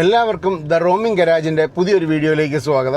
എല്ലാവർക്കും the roaming ഗരാജിൻ്റെ പുതിയൊരു വീഡിയോയിലേക്ക് സ്വാഗതം.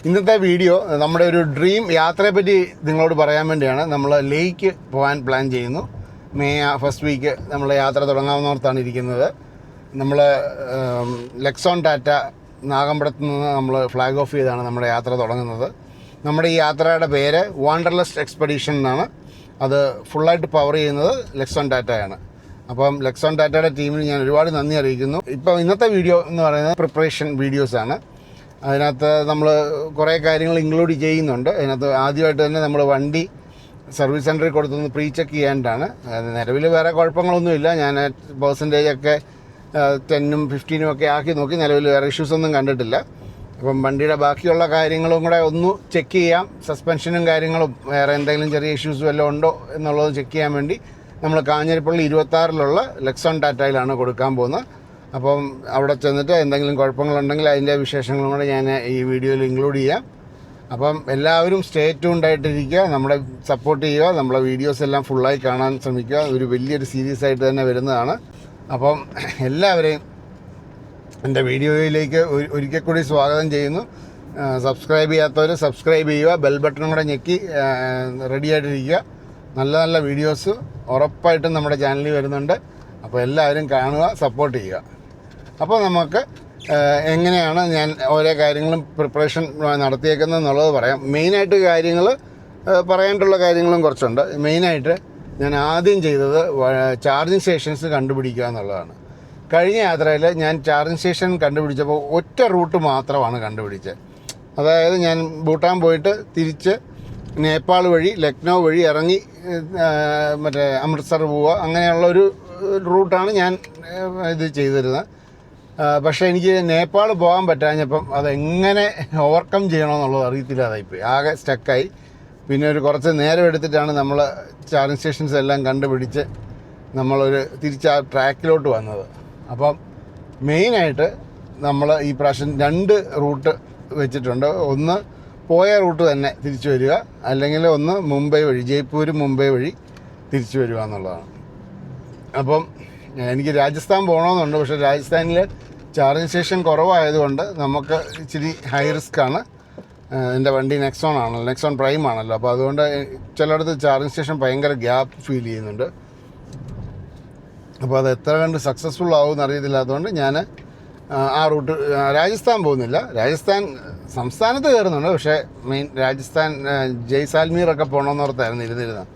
ഇന്നത്തെ വീഡിയോ നമ്മുടെ ഒരു ഡ്രീം യാത്രയെപ്പറ്റി നിങ്ങളോട് പറയാൻ വേണ്ടിയാണ്. നമ്മൾ ലേക്ക് പോകാൻ പ്ലാൻ ചെയ്യുന്നു. മെയ് ഫസ്റ്റ് വീക്ക് നമ്മൾ യാത്ര തുടങ്ങാവുന്നോർത്താണ് ഇരിക്കുന്നത്. നമ്മൾ ലെക്സോൺ ടാറ്റ നാഗമ്പടത്ത് നിന്ന് നമ്മൾ ഫ്ലാഗ് ഓഫ് ചെയ്താണ് നമ്മുടെ യാത്ര തുടങ്ങുന്നത്. നമ്മുടെ ഈ യാത്രയുടെ പേര് വാണ്ടർലസ്റ്റ് എക്സ്പെഡീഷൻ എന്നാണ്. അത് ഫുള്ളായിട്ട് പവർ ചെയ്യുന്നത് ലെക്സോൺ ടാറ്റയാണ്. അപ്പം ലെക്സോൺ ടാറ്റയുടെ ടീമിന് ഞാൻ ഒരുപാട് നന്ദി അറിയിക്കുന്നു. ഇപ്പോൾ ഇന്നത്തെ വീഡിയോ എന്ന് പറയുന്നത് പ്രിപ്പറേഷൻ വീഡിയോസാണ്. അതിനകത്ത് നമ്മൾ കുറേ കാര്യങ്ങൾ ഇൻക്ലൂഡ് ചെയ്യുന്നുണ്ട്. അതിനകത്ത് ആദ്യമായിട്ട് തന്നെ നമ്മൾ വണ്ടി സർവീസ് സെൻറ്ററിൽ കൊടുത്തൊന്ന് പ്രീ ചെക്ക് ചെയ്യാനായിട്ടാണ്. നിലവിൽ വേറെ കുഴപ്പങ്ങളൊന്നുമില്ല. ഞാൻ പെർസെൻറ്റേജൊക്കെ 10ഉം 15ഉം ഒക്കെ ആക്കി നോക്കി. നിലവിൽ വേറെ ഇഷ്യൂസൊന്നും കണ്ടിട്ടില്ല. അപ്പം വണ്ടിയുടെ ബാക്കിയുള്ള കാര്യങ്ങളും കൂടെ ഒന്ന് ചെക്ക് ചെയ്യാം. സസ്പെൻഷനും കാര്യങ്ങളും വേറെ എന്തെങ്കിലും ചെറിയ ഇഷ്യൂസ് വല്ലതും ഉണ്ടോ എന്നുള്ളത് ചെക്ക് ചെയ്യാൻ വേണ്ടി നമ്മൾ കാഞ്ഞിരപ്പള്ളി 26 ലെക്സോൺ ടാറ്റയിലാണ് കൊടുക്കാൻ പോകുന്നത്. അപ്പം അവിടെ ചെന്നിട്ട് എന്തെങ്കിലും കുഴപ്പങ്ങളുണ്ടെങ്കിൽ അതിൻ്റെ വിശേഷങ്ങളും കൂടെ ഞാൻ ഈ വീഡിയോയിൽ ഇൻക്ലൂഡ് ചെയ്യാം. അപ്പം എല്ലാവരും സ്റ്റേ ട്യൂൺഡായിട്ടിരിക്കുക, നമ്മളെ സപ്പോർട്ട് ചെയ്യുക, നമ്മളെ വീഡിയോസ് എല്ലാം ഫുള്ളായി കാണാൻ ശ്രമിക്കുക. ഒരു വലിയൊരു സീരീസ് ആയിട്ട് തന്നെ വരുന്നതാണ്. അപ്പം എല്ലാവരെയും എൻ്റെ വീഡിയോയിലേക്ക് ഒരിക്കൽ കൂടി സ്വാഗതം ചെയ്യുന്നു. സബ്സ്ക്രൈബ് ചെയ്യാത്തവർ സബ്സ്ക്രൈബ് ചെയ്യുക, ബെൽ ബട്ടണും കൂടെ ഞെക്കി റെഡി ആയിട്ടിരിക്കുക. നല്ല നല്ല വീഡിയോസ് ഉറപ്പായിട്ടും നമ്മുടെ ചാനലിൽ വരുന്നുണ്ട്. അപ്പോൾ എല്ലാവരും കാണുക, സപ്പോർട്ട് ചെയ്യുക. അപ്പോൾ നമുക്ക് എങ്ങനെയാണ് ഞാൻ ഓരോ കാര്യങ്ങളും പ്രിപ്പറേഷൻ നടത്തിയേക്കുന്നത് എന്നുള്ളത് പറയാം. മെയിനായിട്ട് കാര്യങ്ങൾ പറയാനുള്ള കാര്യങ്ങളും കുറച്ചുണ്ട്. മെയിനായിട്ട് ഞാൻ ആദ്യം ചെയ്തത് ചാർജിങ് സ്റ്റേഷൻസ് കണ്ടുപിടിക്കുക എന്നുള്ളതാണ്. കഴിഞ്ഞ യാത്രയിൽ ഞാൻ ചാർജിങ് സ്റ്റേഷൻ കണ്ടുപിടിച്ചപ്പോൾ ഒറ്റ റൂട്ട് മാത്രമാണ് കണ്ടുപിടിച്ചത്. അതായത് ഞാൻ ഭൂട്ടാൻ പോയിട്ട് തിരിച്ച് നേപ്പാൾ വഴി ലക്നൗ വഴി ഇറങ്ങി മറ്റേ അമൃത്സർ പോവുക, അങ്ങനെയുള്ളൊരു റൂട്ടാണ് ഞാൻ ഇത് ചെയ്തിരുന്നത്. പക്ഷേ എനിക്ക് നേപ്പാൾ പോകാൻ പറ്റാഞ്ഞപ്പം അതെങ്ങനെ ഓവർകം ചെയ്യണമെന്നുള്ളത് അറിയത്തില്ലാതായിപ്പോയി. ആകെ സ്റ്റക്കായി. പിന്നെ ഒരു കുറച്ച് നേരം എടുത്തിട്ടാണ് നമ്മൾ ചാർജിങ് സ്റ്റേഷൻസ് എല്ലാം കണ്ടുപിടിച്ച് നമ്മളൊരു തിരിച്ച് ആ ട്രാക്കിലോട്ട് വന്നത്. അപ്പം മെയിനായിട്ട് നമ്മൾ ഈ പ്രാവശ്യം 2 റൂട്ട് വെച്ചിട്ടുണ്ട്. ഒന്ന് പോയ റൂട്ട് തന്നെ തിരിച്ചു വരിക, അല്ലെങ്കിൽ ഒന്ന് മുംബൈ വഴി, ജയ്പൂർ മുംബൈ വഴി തിരിച്ചു വരിക എന്നുള്ളതാണ്. അപ്പം എനിക്ക് രാജസ്ഥാൻ പോകണമെന്നുണ്ട്. പക്ഷേ രാജസ്ഥാനിൽ ചാർജിങ് സ്റ്റേഷൻ കുറവായതുകൊണ്ട് നമുക്ക് ഇച്ചിരി ഹൈ റിസ്ക് ആണ്. എൻ്റെ വണ്ടി നെക്സോൺ ആണല്ലോ, നെക്സോൺ പ്രൈം ആണല്ലോ. അപ്പോൾ അതുകൊണ്ട് ചിലയിടത്ത് ചാർജിങ് സ്റ്റേഷൻ ഭയങ്കര ഗ്യാപ്പ് ഫീൽ ചെയ്യുന്നുണ്ട്. അപ്പോൾ അത് എത്ര കണ്ട് സക്സസ്ഫുൾ ആവുമെന്ന് അറിയത്തില്ലാത്തതുകൊണ്ട് ഞാൻ ആ റൂട്ട് രാജസ്ഥാൻ പോകുന്നില്ല. രാജസ്ഥാൻ സംസ്ഥാനത്ത് കയറുന്നുണ്ട്. പക്ഷേ മെയിൻ രാജസ്ഥാൻ ജയ്സാൽമീറൊക്കെ പോകണമെന്നോർത്തായിരുന്നു ഇരുന്നിരുന്നത്.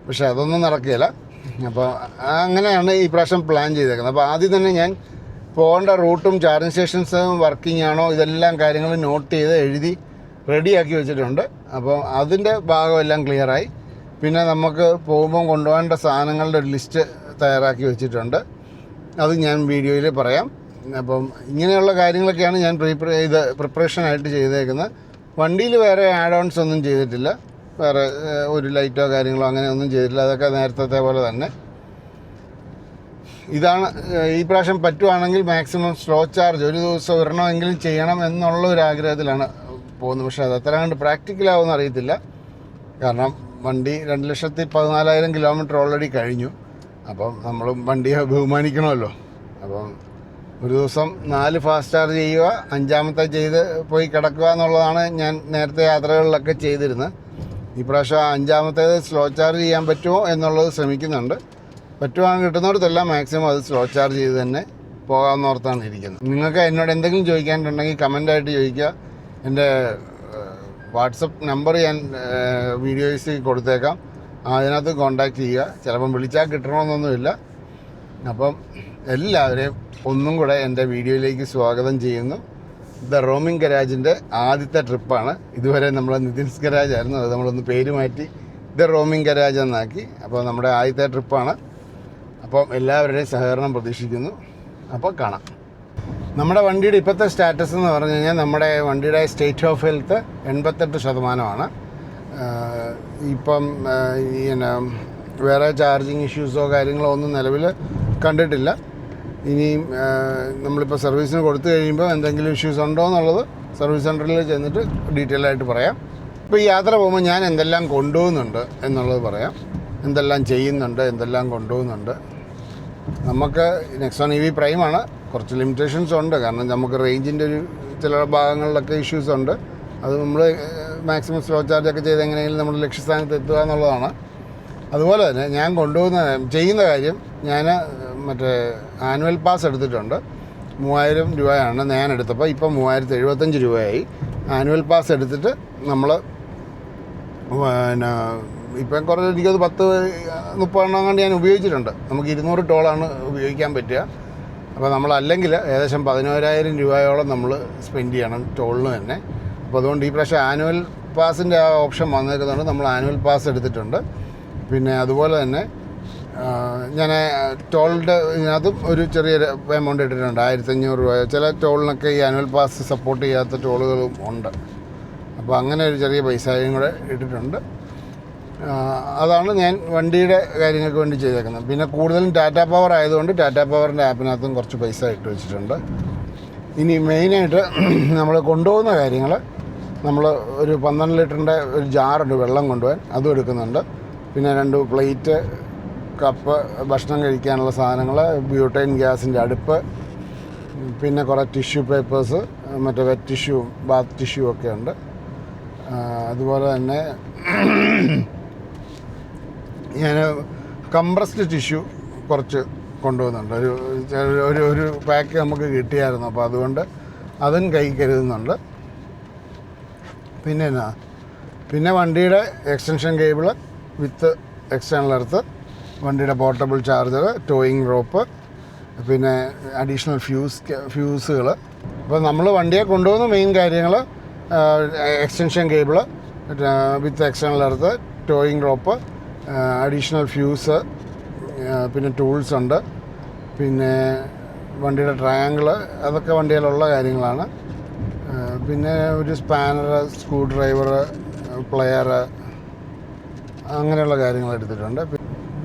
പക്ഷേ അതൊന്നും നടക്കുകയില്ല. അപ്പോൾ അങ്ങനെയാണ് ഈ പ്രാവശ്യം പ്ലാൻ ചെയ്തേക്കുന്നത്. അപ്പോൾ ആദ്യം തന്നെ ഞാൻ പോകേണ്ട റൂട്ടും ചാർജിങ് സ്റ്റേഷൻസും വർക്കിംഗ് ആണോ ഇതെല്ലാം കാര്യങ്ങൾ നോട്ട് ചെയ്ത് എഴുതി റെഡിയാക്കി വെച്ചിട്ടുണ്ട്. അപ്പോൾ അതിൻ്റെ ഭാഗമെല്ലാം ക്ലിയറായി. പിന്നെ നമുക്ക് പോകുമ്പം കൊണ്ടുപോകേണ്ട സാധനങ്ങളുടെ ഒരു ലിസ്റ്റ് തയ്യാറാക്കി വെച്ചിട്ടുണ്ട്. അത് ഞാൻ വീഡിയോയിൽ പറയാം. അപ്പം ഇങ്ങനെയുള്ള കാര്യങ്ങളൊക്കെയാണ് ഞാൻ പ്രിപ്പറേഷനായിട്ട് ചെയ്തേക്കുന്നത്. വണ്ടിയിൽ വേറെ ആഡ് ഓൺസ് ഒന്നും ചെയ്തിട്ടില്ല. വേറെ ഒരു ലൈറ്റോ കാര്യങ്ങളോ അങ്ങനെ ഒന്നും ചെയ്തിട്ടില്ല. അതൊക്കെ നേരത്തെ പോലെ തന്നെ. ഇതാണ് ഈ പ്രാവശ്യം പറ്റുവാണെങ്കിൽ മാക്സിമം സ്ലോ ചാർജ് ഒരു ദിവസം ഒരെണ്ണമെങ്കിലും ചെയ്യണം എന്നുള്ള ഒരു ആഗ്രഹത്തിലാണ് പോകുന്നത്. പക്ഷേ അത് എത്ര കണ്ട് പ്രാക്ടിക്കലാവുമെന്ന് അറിയത്തില്ല. കാരണം വണ്ടി 2,14,000 കിലോമീറ്റർ ഓൾറെഡി കഴിഞ്ഞു. അപ്പം നമ്മളും വണ്ടിയെ ബഹുമാനിക്കണമല്ലോ. അപ്പം ഒരു ദിവസം 4 ഫാസ്റ്റ് ചാർജ് ചെയ്യുക, 5ാമത്തെ ചെയ്ത് പോയി കിടക്കുക എന്നുള്ളതാണ് ഞാൻ നേരത്തെ യാത്രകളിലൊക്കെ ചെയ്തിരുന്നത്. ഈ പ്രാവശ്യം 5ാമത്തേത് സ്ലോ ചാർജ് ചെയ്യാൻ പറ്റുമോ എന്നുള്ളത് ശ്രമിക്കുന്നുണ്ട്. പറ്റുവാണെങ്കിൽ കിട്ടുന്നിടത്തെല്ലാം മാക്സിമം അത് സ്ലോ ചാർജ് ചെയ്ത് തന്നെ പോകാമെന്നോർത്താണ് ഇരിക്കുന്നത്. നിങ്ങൾക്ക് എന്നോട് എന്തെങ്കിലും ചോദിക്കാനുണ്ടെങ്കിൽ കമൻ്റായിട്ട് ചോദിക്കുക. എൻ്റെ വാട്സപ്പ് നമ്പർ ഞാൻ വീഡിയോസിൽ കൊടുത്തേക്കാം. അതിനകത്ത് കോൺടാക്റ്റ് ചെയ്യുക. ചിലപ്പം വിളിച്ചാൽ കിട്ടണമെന്നൊന്നുമില്ല. അപ്പം എല്ലാവരെയും ഒന്നും കൂടെ എൻ്റെ വീഡിയോയിലേക്ക് സ്വാഗതം ചെയ്യുന്നു. ദ റോമിംഗ് ഗരാജിൻ്റെ ആദ്യത്തെ ട്രിപ്പാണ്. ഇതുവരെ നമ്മൾ നിതിൻസ് ഗരാജ് ആയിരുന്നു, അത് നമ്മളൊന്ന് പേര് മാറ്റി ദ റോമിംഗ് ഗരാജ് എന്നാക്കി. അപ്പോൾ നമ്മുടെ ആദ്യത്തെ ട്രിപ്പാണ്. അപ്പം എല്ലാവരുടെയും സഹകരണം പ്രതീക്ഷിക്കുന്നു. അപ്പോൾ കാണാം. നമ്മുടെ വണ്ടിയുടെ ഇപ്പോഴത്തെ സ്റ്റാറ്റസ് എന്ന് പറഞ്ഞു കഴിഞ്ഞാൽ നമ്മുടെ വണ്ടിയുടെ സ്റ്റേറ്റ് ഓഫ് ഹെൽത്ത് 88%. ഇപ്പം പിന്നെ വേറെ ചാർജിങ് ഇഷ്യൂസോ കാര്യങ്ങളോ ഒന്നും നിലവിൽ കണ്ടിട്ടില്ല. ഇനിയും നമ്മളിപ്പോൾ സർവീസിന് കൊടുത്തു കഴിയുമ്പോൾ എന്തെങ്കിലും ഇഷ്യൂസ് ഉണ്ടോ എന്നുള്ളത് സർവീസ് സെൻറ്ററിൽ ചെന്നിട്ട് ഡീറ്റെയിൽ ആയിട്ട് പറയാം. ഇപ്പോൾ ഈ യാത്ര പോകുമ്പോൾ ഞാൻ എന്തെല്ലാം കൊണ്ടുപോകുന്നുണ്ട് എന്നുള്ളത് പറയാം. എന്തെല്ലാം ചെയ്യുന്നുണ്ട്, എന്തെല്ലാം കൊണ്ടുപോകുന്നുണ്ട്. നമുക്ക് നെക്സോൺ EV പ്രൈമാണ്. കുറച്ച് ലിമിറ്റേഷൻസ് ഉണ്ട്. കാരണം നമുക്ക് റേഞ്ചിൻ്റെ ഒരു ചില ഭാഗങ്ങളിലൊക്കെ ഇഷ്യൂസ് ഉണ്ട്. അത് നമ്മൾ മാക്സിമം സ്ലോ ചാർജൊക്കെ ചെയ്ത് എങ്ങനെയെങ്കിലും നമ്മുടെ ലക്ഷ്യസ്ഥാനത്ത് എത്തുക എന്നുള്ളതാണ്. അതുപോലെ തന്നെ ഞാൻ ചെയ്യുന്ന കാര്യം, ഞാൻ മറ്റേ ആനുവൽ പാസ് എടുത്തിട്ടുണ്ട്. 3000 രൂപയാണ് ഞാൻ എടുത്തപ്പോൾ. ഇപ്പം 3075 രൂപയായി. ആനുവൽ പാസ് എടുത്തിട്ട് നമ്മൾ പിന്നെ ഇപ്പം കുറേ എനിക്കത് 10-30 എണ്ണം കൊണ്ട് ഞാൻ ഉപയോഗിച്ചിട്ടുണ്ട്. നമുക്ക് 200 ടോളാണ് ഉപയോഗിക്കാൻ പറ്റുക. അപ്പോൾ നമ്മളല്ലെങ്കിൽ ഏകദേശം 11,000 രൂപയോളം നമ്മൾ സ്പെൻഡ് ചെയ്യണം ടോളിന് തന്നെ. അപ്പോൾ അതുകൊണ്ട് ഈ പ്രാവശ്യം ആനുവൽ പാസിൻ്റെ ആ ഓപ്ഷൻ വന്നേക്കുന്നുണ്ട്. നമ്മൾ ആനുവൽ പാസ് എടുത്തിട്ടുണ്ട്. പിന്നെ അതുപോലെ തന്നെ ഞാൻ ടോളിൻ്റെ ഇതിനകത്തും ഒരു ചെറിയൊരു എമൗണ്ട് ഇട്ടിട്ടുണ്ട്, 1500 രൂപ. ചില ടോളിനൊക്കെ ഈ ആനുവൽ പാസ് സപ്പോർട്ട് ചെയ്യാത്ത ടോളുകളും ഉണ്ട്. അപ്പോൾ അങ്ങനെ ഒരു ചെറിയ പൈസയും കൂടെ ഇട്ടിട്ടുണ്ട്. അതാണ് ഞാൻ വണ്ടിയുടെ കാര്യങ്ങൾക്ക് വേണ്ടി ചെയ്തേക്കുന്നത്. പിന്നെ കൂടുതലും ടാറ്റ പവർ ആയതുകൊണ്ട് ടാറ്റ പവറിൻ്റെ ആപ്പിനകത്തും കുറച്ച് പൈസ ഇട്ട് വെച്ചിട്ടുണ്ട്. ഇനി മെയിനായിട്ട് നമ്മൾ കൊണ്ടുപോകുന്ന കാര്യങ്ങൾ, നമ്മൾ ഒരു 12 ലിറ്ററിൻ്റെ ഒരു ജാറുണ്ട് വെള്ളം കൊണ്ടുപോകാൻ, അതും എടുക്കുന്നുണ്ട്. പിന്നെ 2 പ്ലേറ്റ്, കപ്പ്, ഭക്ഷണം കഴിക്കാനുള്ള സാധനങ്ങൾ, ബ്യൂട്ടൈൻ ഗ്യാസിൻ്റെ അടുപ്പ്, പിന്നെ കുറേ ടിഷ്യൂ പേപ്പേഴ്സ്, മറ്റേ വെറ്റ് ടിഷ്യൂ, ബാത്ത് ടിഷ്യൂ ഒക്കെ ഉണ്ട്. അതുപോലെ തന്നെ ഞാൻ കംപ്രസ്ഡ് ടിഷ്യൂ കുറച്ച് കൊണ്ടുപോകുന്നുണ്ട്. ഒരു പാക്ക് നമുക്ക് കിട്ടിയായിരുന്നു. അപ്പോൾ അതുകൊണ്ട് അതും കൈ കരുതുന്നുണ്ട്. പിന്നെ വണ്ടിയുടെ എക്സ്റ്റൻഷൻ കേബിള് വിത്ത് എക്സ്റ്റേണൽ എർത്ത്, വണ്ടിയുടെ പോർട്ടബിൾ ചാർജർ, ടോയിങ് റോപ്പ്, പിന്നെ അഡീഷണൽ ഫ്യൂസുകൾ. അപ്പോൾ നമ്മൾ വണ്ടിയെ കൊണ്ടുപോകുന്ന മെയിൻ കാര്യങ്ങൾ എക്സ്റ്റൻഷൻ കേബിള് വിത്ത് external earth, towing rope, additional fuse, പിന്നെ ടൂൾസ് ഉണ്ട്. പിന്നെ വണ്ടിയുടെ ട്രയാങ്കിള്, അതൊക്കെ വണ്ടിയിലുള്ള കാര്യങ്ങളാണ്. പിന്നെ ഒരു സ്പാനർ, സ്ക്രൂ ഡ്രൈവർ, പ്ലെയർ, അങ്ങനെയുള്ള കാര്യങ്ങൾ എടുത്തിട്ടുണ്ട്.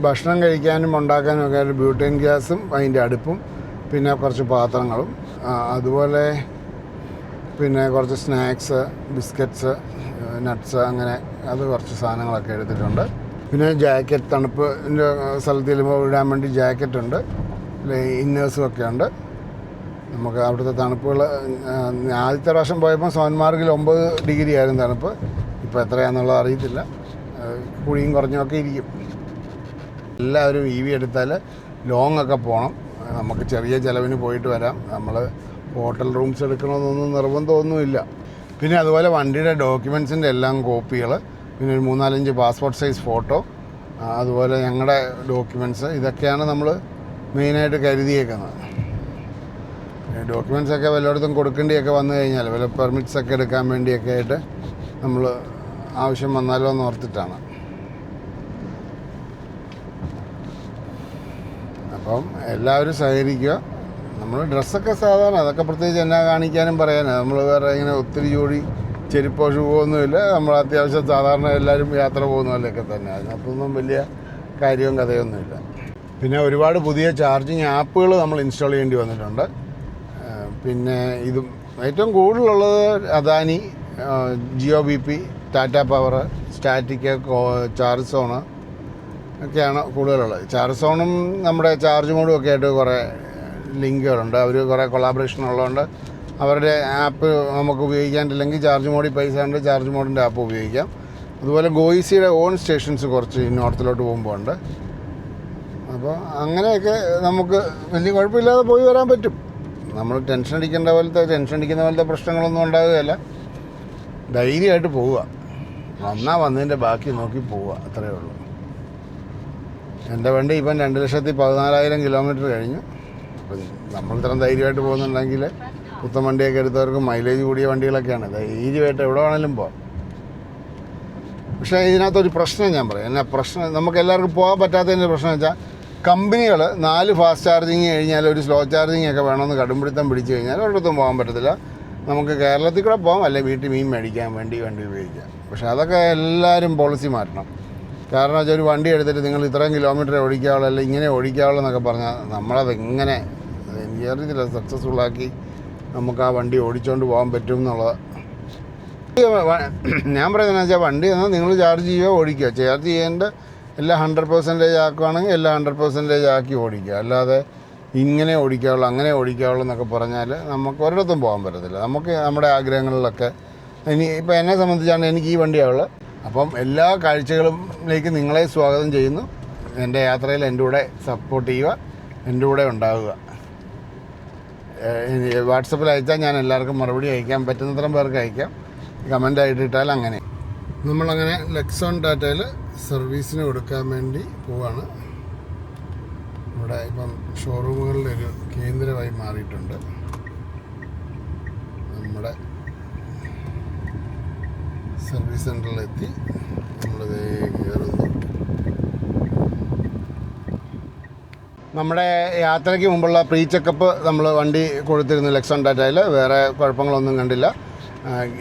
ഭക്ഷണം കഴിക്കാനും ഉണ്ടാക്കാനും ഒക്കെ ഒരു ബ്യൂട്ടൈൻ ഗ്യാസും അതിൻ്റെ അടുപ്പും, പിന്നെ കുറച്ച് പാത്രങ്ങളും, അതുപോലെ പിന്നെ കുറച്ച് സ്നാക്സ്, ബിസ്ക്കറ്റ്സ്, നട്ട്സ്, അങ്ങനെ അത് കുറച്ച് സാധനങ്ങളൊക്കെ എടുത്തിട്ടുണ്ട്. പിന്നെ ജാക്കറ്റ്, തണുപ്പിൻ്റെ സ്ഥലത്ത് ചെല്ലുമ്പോൾ ഇടാൻ വേണ്ടി ജാക്കറ്റുണ്ട്, ഇന്നേഴ്സും ഒക്കെ ഉണ്ട്. നമുക്ക് അവിടുത്തെ തണുപ്പുകൾ, ആദ്യത്തെ പ്രാവശ്യം പോയപ്പോൾ സോൻമാർഗിൽ 9 ഡിഗ്രി ആയിരുന്നു തണുപ്പ്. ഇപ്പോൾ എത്രയാണെന്നുള്ളത് അറിയത്തില്ല, കുഴിയും കുറഞ്ഞൊക്കെ ഇരിക്കും. എല്ലാവരും EV എടുത്താൽ ലോങ് ഒക്കെ പോകണം. നമുക്ക് ചെറിയ ചിലവിന് പോയിട്ട് വരാം. നമ്മൾ ഹോട്ടൽ റൂംസ് എടുക്കണമെന്നൊന്നും നിർബന്ധമൊന്നുമില്ല. പിന്നെ അതുപോലെ വണ്ടിയുടെ ഡോക്യുമെൻസിൻ്റെ എല്ലാം കോപ്പികൾ, പിന്നെ ഒരു 3-4 പാസ്പോർട്ട് സൈസ് ഫോട്ടോ, അതുപോലെ ഞങ്ങളുടെ ഡോക്യുമെൻറ്റ്സ്, ഇതൊക്കെയാണ് നമ്മൾ മെയിനായിട്ട് കരുതിയേക്കുന്നത്. ഡോക്യുമെൻറ്റ്സൊക്കെ വല്ലയിടത്തും കൊടുക്കേണ്ടിയൊക്കെ വന്നു കഴിഞ്ഞാൽ, വല്ല പെർമിറ്റ്സൊക്കെ എടുക്കാൻ വേണ്ടിയൊക്കെ ആയിട്ട് നമ്മൾ ആവശ്യം വന്നാലോ എന്ന് ഓർത്തിട്ടാണ്. അപ്പം എല്ലാവരും സഹകരിക്കുക. നമ്മൾ ഡ്രസ്സൊക്കെ സാധാരണ, അതൊക്കെ പ്രത്യേകിച്ച് എന്നാ കാണിക്കാനും പറയാനാണ്. നമ്മൾ വേറെ ഇങ്ങനെ ഒത്തിരി ജോഡി ചെരുപ്പോ ഷൂവോ ഒന്നുമില്ല. നമ്മൾ അത്യാവശ്യം സാധാരണ എല്ലാവരും യാത്ര പോകുന്ന പോലെയൊക്കെ തന്നെ. അതിനകത്തൊന്നും വലിയ കാര്യവും കഥയൊന്നുമില്ല. പിന്നെ ഒരുപാട് പുതിയ ചാർജിങ് ആപ്പുകൾ നമ്മൾ ഇൻസ്റ്റാൾ ചെയ്യേണ്ടി വന്നിട്ടുണ്ട്. പിന്നെ ഇതും ഏറ്റവും കൂടുതലുള്ളത് Adani, Jio BP, Tata power, static, charge zone ഒക്കെയാണ് കൂടുതലുള്ളത്. ചാർജ് സോണും നമ്മുടെ ചാർജ് മോഡും ഒക്കെ ആയിട്ട് കുറേ ലിങ്കുകളുണ്ട്. അവർ കുറേ കൊളാബറേഷൻ ഉള്ളതുകൊണ്ട് അവരുടെ ആപ്പ് നമുക്ക് ഉപയോഗിക്കാനില്ലെങ്കിൽ ചാർജ് മോഡിൽ പൈസ ഉണ്ട്, ചാർജ് മോഡിൻ്റെ ആപ്പ് ഉപയോഗിക്കാം. അതുപോലെ ഗോയിസിയുടെ ഓൺ സ്റ്റേഷൻസ് കുറച്ച് നോർത്തിലോട്ട് പോകുമ്പോൾ ഉണ്ട്. അപ്പോൾ അങ്ങനെയൊക്കെ നമുക്ക് വലിയ കുഴപ്പമില്ലാതെ പോയി വരാൻ പറ്റും. നമ്മൾ ടെൻഷൻ അടിക്കുന്ന പോലത്തെ പ്രശ്നങ്ങളൊന്നും ഉണ്ടാകുകയില്ല. ധൈര്യമായിട്ട് പോവുക, വന്നതിൻ്റെ ബാക്കി നോക്കി പോവുക, അത്രയേ ഉള്ളൂ. എൻ്റെ വണ്ടി ഇപ്പം 2,14,000 കിലോമീറ്റർ കഴിഞ്ഞു. അപ്പം നമ്മൾ ഇത്രയും ധൈര്യമായിട്ട് പോകുന്നുണ്ടെങ്കിൽ പുത്തൻ വണ്ടിയൊക്കെ എടുത്തവർക്ക് മൈലേജ് കൂടിയ വണ്ടികളൊക്കെയാണ്, ധൈര്യമായിട്ട് എവിടെ വേണമെങ്കിലും പോകാം. പക്ഷേ ഇതിനകത്തൊരു പ്രശ്നം ഞാൻ പറയാം. എന്നാ പ്രശ്നം, നമുക്ക് എല്ലാവർക്കും പോകാൻ പറ്റാത്തതിൻ്റെ പ്രശ്നം വെച്ചാൽ കമ്പനികൾ 4 ഫാസ്റ്റ് ചാർജിങ് കഴിഞ്ഞാൽ ഒരു സ്ലോ ചാർജിങ് ഒക്കെ വേണമെന്ന് കടുംപിടുത്തം പിടിച്ചു കഴിഞ്ഞാൽ ഒരിടത്തും പോകാൻ പറ്റത്തില്ല. നമുക്ക് കേരളത്തിൽ കൂടെ പോകാം, അല്ലെങ്കിൽ വീട്ടിൽ മീൻ മേടിക്കാൻ വേണ്ടി വണ്ടി ഉപയോഗിക്കാം. പക്ഷേ അതൊക്കെ എല്ലാവരും പോളിസി മാറ്റണം. കാരണം വെച്ചാൽ ഒരു വണ്ടി എടുത്തിട്ട് നിങ്ങൾ ഇത്രയും കിലോമീറ്റർ ഓടിക്കാവുള്ളൂ, അല്ലെങ്കിൽ ഇങ്ങനെ ഓടിക്കാവുള്ളൂ എന്നൊക്കെ പറഞ്ഞാൽ നമ്മളത് എങ്ങനെ എനിക്കറിയത്തില്ല സക്സസ്ഫുള്ളാക്കി നമുക്ക് ആ വണ്ടി ഓടിച്ചുകൊണ്ട് പോകാൻ പറ്റും എന്നുള്ളത്. ഞാൻ പറയുന്നത് വെച്ചാൽ വണ്ടി എന്നാൽ നിങ്ങൾ ചാർജ് ചെയ്യുക, ഓടിക്കുക. ചാർജ് ചെയ്യേണ്ട എല്ലാം 100% ആക്കുകയാണെങ്കിൽ എല്ലാം 100% ആക്കി ഓടിക്കുക. അല്ലാതെ ഇങ്ങനെ ഓടിക്കാവുള്ളൂ അങ്ങനെ ഓടിക്കാവുള്ളൂ എന്നൊക്കെ പറഞ്ഞാൽ നമുക്ക് ഒരിടത്തും പോകാൻ പറ്റത്തില്ല. നമുക്ക് നമ്മുടെ ആഗ്രഹങ്ങളിലൊക്കെ ഇപ്പോൾ എന്നെ സംബന്ധിച്ചാണ് എനിക്ക് ഈ വണ്ടിയാവുള്ളത്. അപ്പം എല്ലാ കാഴ്ചകളിലേക്ക് നിങ്ങളെ സ്വാഗതം ചെയ്യുന്നു. എൻ്റെ യാത്രയിൽ എൻ്റെ കൂടെ സപ്പോർട്ട് ചെയ്യുക, എൻ്റെ കൂടെ ഉണ്ടാവുക. വാട്സപ്പിൽ അയച്ചാൽ ഞാൻ എല്ലാവർക്കും മറുപടി അയക്കാം, പറ്റുന്നത്രയും പേർക്ക് അയക്കാം. കമൻ്റ് ആയിട്ട് ഇട്ടാൽ അങ്ങനെ. നമ്മളങ്ങനെ ലെക്സോൺ ടാറ്റയിൽ സർവീസിന് കൊടുക്കാൻ വേണ്ടി പോവാണ്. ഇവിടെ ഇപ്പം ഷോറൂമുകളിലൊരു കേന്ദ്രമായി മാറിയിട്ടുണ്ട്. നമ്മുടെ സർവീസ് സെൻറ്ററിലെത്തി നമ്മളിത് കയറുന്നു. നമ്മുടെ യാത്രയ്ക്ക് മുമ്പുള്ള പ്രീ ചെക്കപ്പ് നമ്മൾ വണ്ടി കൊടുത്തിരുന്നു ലെക്സോൺ ടാറ്റയിൽ. വേറെ കുഴപ്പങ്ങളൊന്നും കണ്ടില്ല.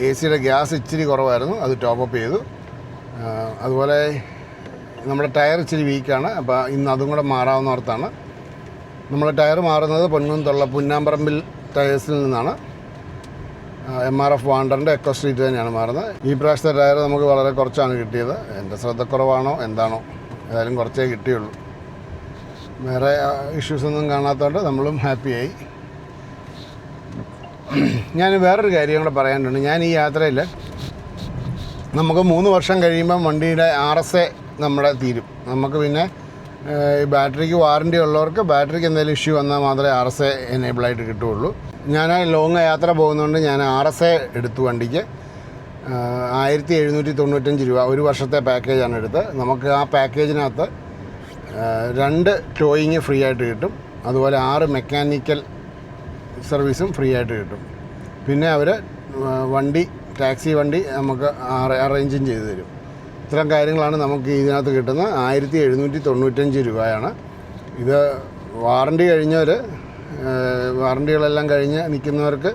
AC-യുടെ ഗ്യാസ് ഇച്ചിരി കുറവായിരുന്നു, അത് ടോപ്പപ്പ് ചെയ്തു. അതുപോലെ നമ്മുടെ ടയർ ഇച്ചിരി വീക്കാണ്, അപ്പോൾ ഇന്ന് അതും കൂടെ മാറാവുന്നോർത്താണ്. നമ്മൾ ടയർ മാറുന്നത് പൊൻകുന്നുള്ള പുന്നാമ്പറമ്പിൽ ടയേഴ്സിൽ നിന്നാണ്. MRF വാണ്ടറിൻ്റെ എക്കോ സ്ട്രീറ്റ് തന്നെയാണ് മാറുന്നത്. ഈ പ്രാവശ്യത്തെ ടയർ നമുക്ക് വളരെ കുറച്ചാണ് കിട്ടിയത്. എൻ്റെ ശ്രദ്ധക്കുറവാണോ എന്താണോ, ഏതായാലും കുറച്ചേ കിട്ടിയുള്ളൂ. വേറെ ഇഷ്യൂസൊന്നും കാണാത്തതുകൊണ്ട് നമ്മളും ഹാപ്പിയായി. ഞാൻ വേറൊരു കാര്യം കൂടെ പറയാനുണ്ട്. ഞാൻ ഈ യാത്രയിൽ നമുക്ക് 3 വർഷം കഴിയുമ്പം വണ്ടിയുടെ RSA നമ്മുടെ തീരും. നമുക്ക് പിന്നെ ഈ ബാറ്ററിക്ക് വാറണ്ടി ഉള്ളവർക്ക് ബാറ്ററിക്ക് എന്തെങ്കിലും ഇഷ്യൂ വന്നാൽ മാത്രമേ RSA എനേബിളായിട്ട് കിട്ടുകയുള്ളൂ. ഞാൻ ലോങ് യാത്ര പോകുന്നതുകൊണ്ട് ഞാൻ RSA എടുത്തു വണ്ടിക്ക്. 1,795 രൂപ ഒരു വർഷത്തെ പാക്കേജാണ് എടുത്തത്. നമുക്ക് ആ പാക്കേജിനകത്ത് 2 ടോയിങ് ഫ്രീ ആയിട്ട് കിട്ടും. അതുപോലെ 6 മെക്കാനിക്കൽ സർവീസും ഫ്രീ ആയിട്ട് കിട്ടും. പിന്നെ അവർ വണ്ടി ടാക്സി വണ്ടി നമുക്ക് അറേഞ്ചും ചെയ്തു തരും. ഇത്തരം കാര്യങ്ങളാണ് നമുക്ക് ഇതിനകത്ത് കിട്ടുന്നത്. 1,795 രൂപയാണ്. ഇത് വാറണ്ടി കഴിഞ്ഞവർ, വാറണ്ടികളെല്ലാം കഴിഞ്ഞ് നിൽക്കുന്നവർക്ക്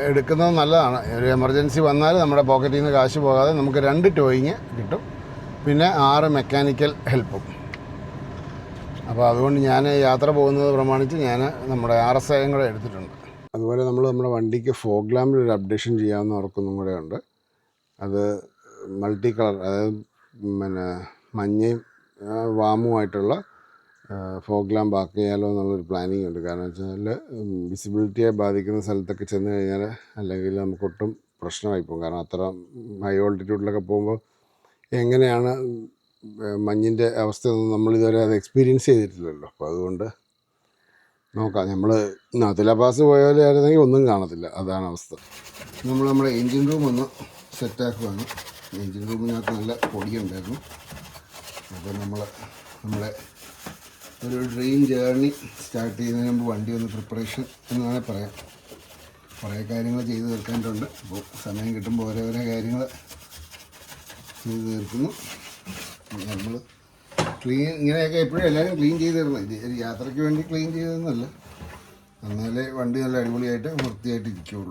എടുക്കുന്നത് നല്ലതാണ്. ഒരു എമർജൻസി വന്നാൽ നമ്മുടെ പോക്കറ്റിൽ നിന്ന് കാശ് പോകാതെ നമുക്ക് 2 ടോയിങ് കിട്ടും, പിന്നെ 6 മെക്കാനിക്കൽ ഹെൽപ്പും. അപ്പോൾ അതുകൊണ്ട് ഞാൻ യാത്ര പോകുന്നത് പ്രമാണിച്ച് ഞാൻ നമ്മുടെ RSA കൂടെ എടുത്തിട്ടുണ്ട്. അതുപോലെ നമ്മുടെ വണ്ടിക്ക് ഫോഗ് ലാമ്പിൽ ഒരു അപ്ഡേഷൻ ചെയ്യാവുന്നവർക്കൊന്നും കൂടെ ഉണ്ട്. അത് മൾട്ടി കളർ, അതായത് പിന്നെ മഞ്ഞയും വാമുമായിട്ടുള്ള ഫോഗ് ലാമ്പ് ആക്കിയാലോ എന്നുള്ളൊരു പ്ലാനിങ് ഉണ്ട്. കാരണം വെച്ചാൽ വിസിബിലിറ്റിയെ ബാധിക്കുന്ന സ്ഥലത്തൊക്കെ ചെന്ന് കഴിഞ്ഞാൽ അല്ലെങ്കിൽ നമുക്കൊട്ടും പ്രശ്നമായി പോകും. കാരണം അത്ര ഹൈ ഓൾട്ടിറ്റ്യൂഡിലൊക്കെ പോകുമ്പോൾ എങ്ങനെയാണ് മഞ്ഞിൻ്റെ അവസ്ഥയൊന്നും നമ്മളിതുവരെ അത് എക്സ്പീരിയൻസ് ചെയ്തിട്ടില്ലല്ലോ. അപ്പോൾ അതുകൊണ്ട് നോക്കാം. നമ്മൾ നദില പാസ് പോയാലായിരുന്നെങ്കിൽ ഒന്നും കാണത്തില്ല, അതാണ് അവസ്ഥ. നമ്മുടെ എൻജിൻ റൂം ഒന്ന് സെറ്റാക്കുകയാണ്. എൻജിൻ റൂമിനകത്ത് നല്ല പൊടിയുണ്ടായിരുന്നു. അപ്പോൾ നമ്മുടെ ഒരു ഡ്രീം ജേർണി സ്റ്റാർട്ട് ചെയ്യുന്നതിന് മുമ്പ് വണ്ടി ഒന്ന് പ്രിപ്പറേഷൻ എന്ന് വേണേൽ പറയാം. കുറേ കാര്യങ്ങൾ ചെയ്ത് തീർക്കേണ്ടതുണ്ട്. അപ്പോൾ സമയം കിട്ടുമ്പോൾ ഓരോരോ കാര്യങ്ങൾ ചെയ്ത് തീർക്കുന്നു. നമ്മൾ ഇങ്ങനെയൊക്കെ എപ്പോഴും എല്ലാവരും ക്ലീൻ ചെയ്ത് തരണം. ഇത് യാത്രയ്ക്ക് വേണ്ടി ക്ലീൻ ചെയ്തതെന്നല്ല, എന്നാലേ വണ്ടി നല്ല അടിപൊളിയായിട്ട് വൃത്തിയായിട്ട് ഇരിക്കുകയുള്ളൂ.